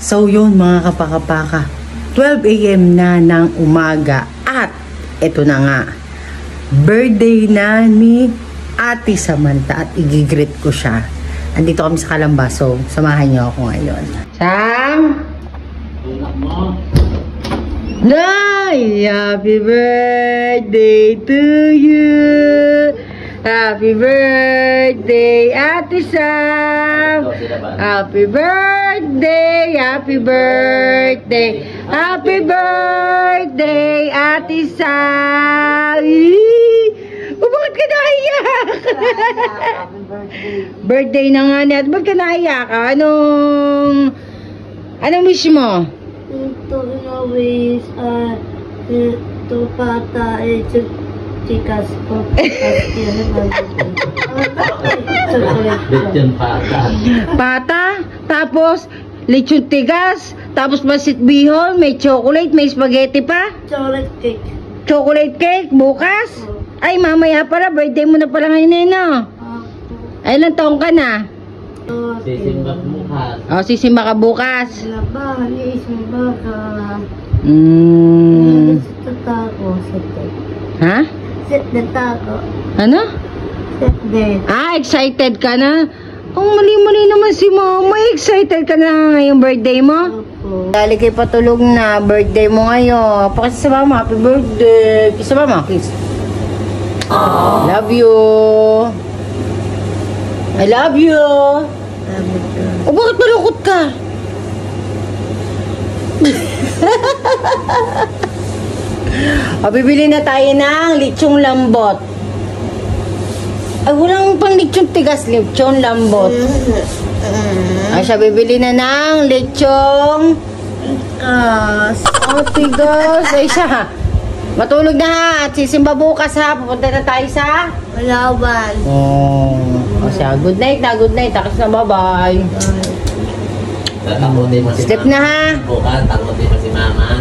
So yun mga kapakapaka, 12 AM na ng umaga at eto na nga, birthday na ni Ate Samantha at i-greet ko siya. Andito kami sa Calamba, so samahan niyo ako ngayon. Sam! Nay! Happy birthday to you! Happy birthday, Ate Sam! Happy birthday, happy birthday, happy birthday, Ate Sam! Oh, bakit ka naiyak? Birthday na nga niya. Bakit ka naiyak? Anong wish mo? Ito na wish, ito pata, tikas po. Lechon pata. Pata, tapos lechon tigas, tapos masit bihon, may chocolate, may spaghetti pa. Chocolate cake. Chocolate cake, bukas? Ay, mamaya pala, birthday mo na pala ngayon no? Ay, ilang taong ka na? Sisimba bukas. O, sisimba ka bukas. Labahan, isang baka. Sa tago, set. Ha? Set the tago. Ano? Set the. Excited ka na? Ang mali-mali naman si mama. Excited ka na ngayong birthday mo? Opo. Dali kay patulog na, birthday mo ngayon. Pakisa sa mama, happy birthday. Kiss sa mama, kiss. Love you. I love you. O, bakit malungkot ka? O, bibili na tayo ng lechong lambot. Ay, walang pang lechong tigas, lechong lambot. Ay, siya bibili na ng lechong tigas. Oh, tigas. Ay, siya. Matulog na ha. At sisimba bukas ha. Pupunta na tayo sa Palawan. Oh. O siya. Good night na. Good night. Takis na. Bye-bye. Tatakutin mo si Sleep mama. na ha. Bukas, takutin mo si mama.